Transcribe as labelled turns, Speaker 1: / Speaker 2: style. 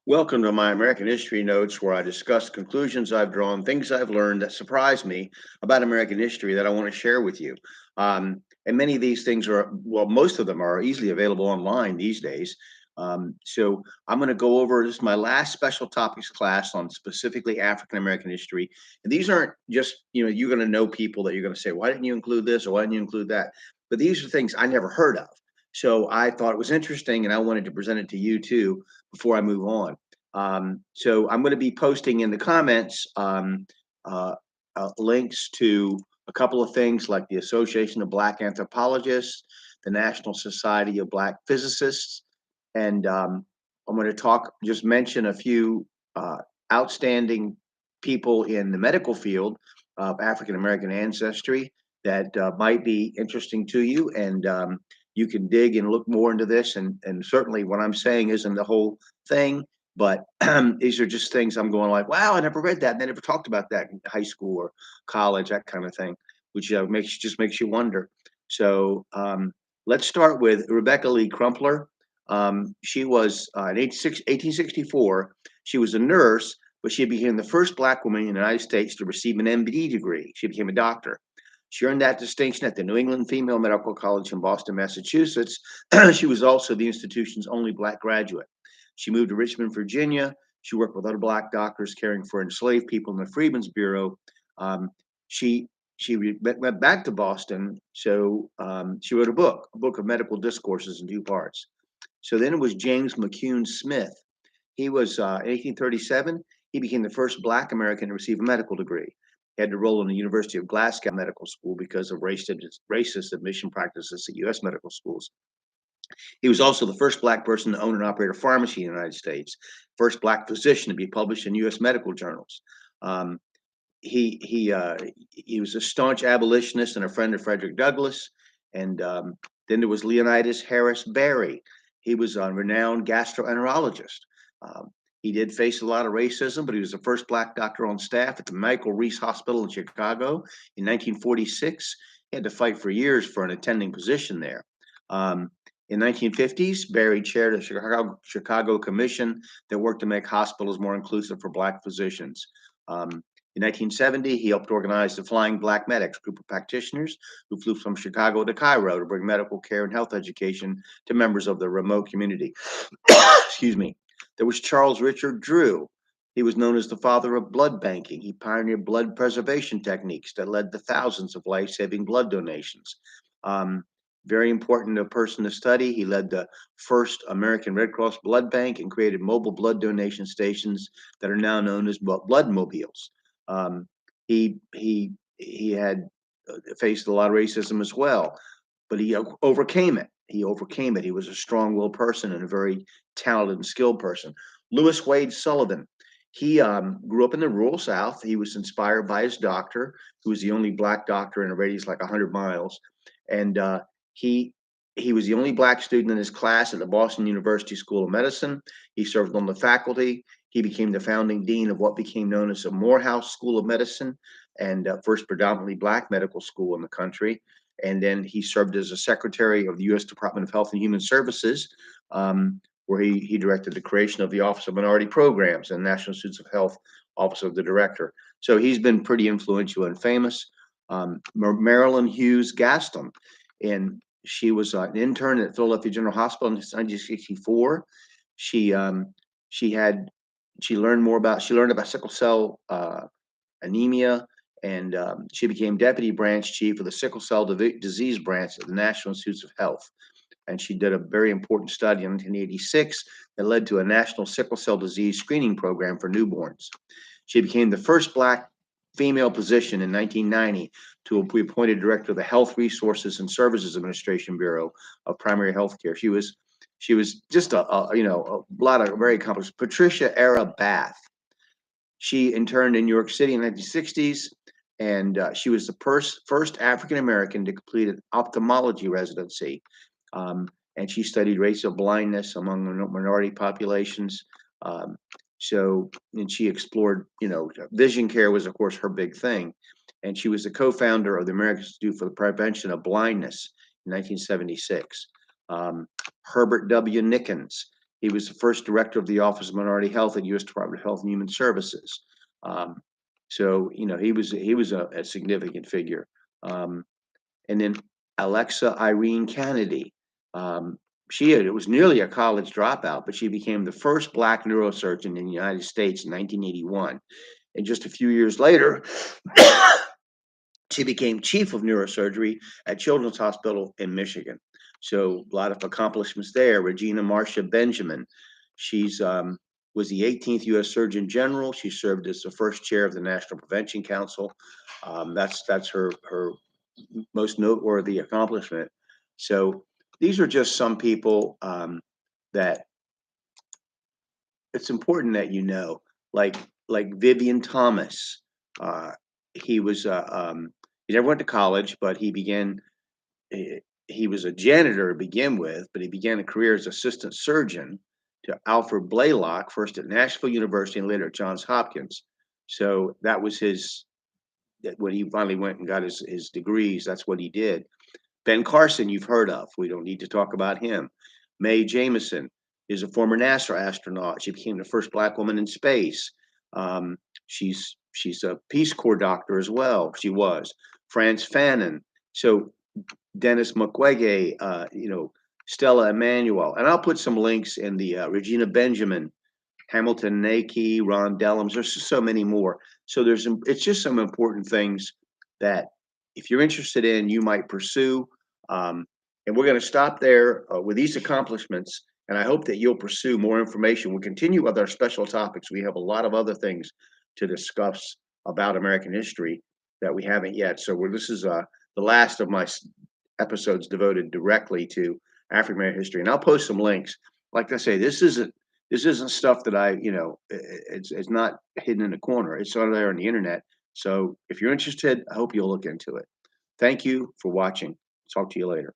Speaker 1: Welcome to my American History Notes, where I discuss conclusions I've drawn, things I've learned that surprise me about American history that I want to share with you. And many of these things are, well, most of them are easily available online these days. So I'm going to go over this is my last special topics class on specifically African American history. And these aren't just, you're going to know people that you're going to say, why didn't you include this or why didn't you include that? But these are things I never heard of. So I thought it was interesting and I wanted to present it to you too before I move on. So I'm going to be posting in the comments uh, links to a couple of things like the Association of Black Anthropologists, the National Society of Black Physicists, and I'm going to just mention a few outstanding people in the medical field of African American ancestry that might be interesting to you. And you can dig and look more into this. And certainly what I'm saying isn't the whole thing, but these are just things I'm going like, wow, I never read that. And I never talked about that in high school or college, that kind of thing, which makes you wonder. So let's start with Rebecca Lee Crumpler. She was in 1864. She was a nurse, but she became the first Black woman in the United States to receive an MD degree. She became a doctor. She earned that distinction at the New England Female Medical College in Boston, Massachusetts. She was also the institution's only Black graduate. She moved to Richmond, Virginia. She worked with other Black doctors caring for enslaved people in the Freedmen's Bureau. Um, she went back to Boston, so she wrote a book of medical discourses in two parts. So then it was James McCune Smith. He was in 1837. He became the first Black American to receive a medical degree. He had to enroll in the University of Glasgow Medical School because of racist admission practices at U.S. medical schools. He was also the first Black person to own and operate a pharmacy in the United States, first Black physician to be published in U.S. medical journals. Um, he was a staunch abolitionist and a friend of Frederick Douglass. And then there was Leonidas Harris Berry. He was a renowned gastroenterologist. Um, he did face a lot of racism, but he was the first Black doctor on staff at the Michael Reese Hospital in Chicago in 1946. He had to fight for years for an attending position there. In 1950s, Berry chaired a Chicago commission that worked to make hospitals more inclusive for Black physicians. In 1970, he helped organize the Flying Black Medics, group of practitioners who flew from Chicago to Cairo to bring medical care and health education to members of the remote community. Excuse me. There was Charles Richard Drew. He was known as the father of blood banking. He pioneered blood preservation techniques that led to thousands of life-saving blood donations. Very important person to study. He led the first American Red Cross blood bank and created mobile blood donation stations that are now known as blood mobiles. He had faced a lot of racism as well, but he overcame it. He overcame it. He was a strong-willed person and a very talented and skilled person. Lewis Wade Sullivan. He grew up in the rural South. He was inspired by his doctor, who was the only Black doctor in a radius like 100 miles, and he he was the only Black student in his class at the Boston University School of Medicine. He served on the faculty. He became the founding dean of what became known as the Morehouse School of Medicine, and first predominantly Black medical school in the country. And then he served as a secretary of the U.S. Department of Health and Human Services, where he directed the creation of the Office of Minority Programs and National Institutes of Health Office of the Director. So he's been pretty influential and famous. Marilyn Hughes Gaston, and she was an intern at Philadelphia General Hospital in 1964. She she had she learned about sickle cell anemia, and she became deputy branch chief of the sickle cell disease branch at the National Institutes of Health. And she did a very important study in 1986 that led to a national sickle cell disease screening program for newborns. She became the first Black female physician in 1990 to be appointed director of the Health Resources and Services Administration Bureau of Primary Health Care. She was just a lot of very accomplished. Patricia Era Bath. She interned in New York City in the 1960s, and she was the first African American to complete an ophthalmology residency. And she studied rates of blindness among minority populations. And she explored, vision care was, of course, her big thing. And she was the co-founder of the American Institute for the Prevention of Blindness in 1976. Herbert W. Nickens. He was the first director of the Office of Minority Health at U.S. Department of Health and Human Services. Um, so, he was a significant figure. Um, and then Alexa Irene Kennedy. Um, it was nearly a college dropout, but she became the first Black neurosurgeon in the United States in 1981. And just a few years later, she became chief of neurosurgery at Children's Hospital in Michigan. So a lot of accomplishments there. Regina Marcia Benjamin, she's was the 18th U.S. Surgeon General. She served as the first chair of the National Prevention Council. That's her most noteworthy accomplishment. So these are just some people that it's important that like Vivian Thomas. Uh, he was he never went to college, but he was a janitor to begin with, but he began a career as assistant surgeon to Alfred Blaylock, first at Nashville University and later at Johns Hopkins. So that was when he finally went and got his degrees, that's what he did. Ben Carson, you've heard of. We don't need to talk about him. Mae Jemison is a former NASA astronaut. She became the first Black woman in space. Um, she's a Peace Corps doctor as well. She was. Frantz Fanon. So Dennis Mukwege, Stella Emanuel. And I'll put some links in the Regina Benjamin, Hamilton Nakey, Ron Dellums. There's just so many more. So it's just some important things that if you're interested in, you might pursue. And we're going to stop there with these accomplishments. And I hope that you'll pursue more information. We'll continue with our special topics. We have a lot of other things to discuss about American history that we haven't yet. So this is the last of my episodes devoted directly to African American history. And I'll post some links. Like I say, this isn't stuff that it's not hidden in a corner. It's on there on the internet. So if you're interested, I hope you'll look into it. Thank you for watching. Talk to you later.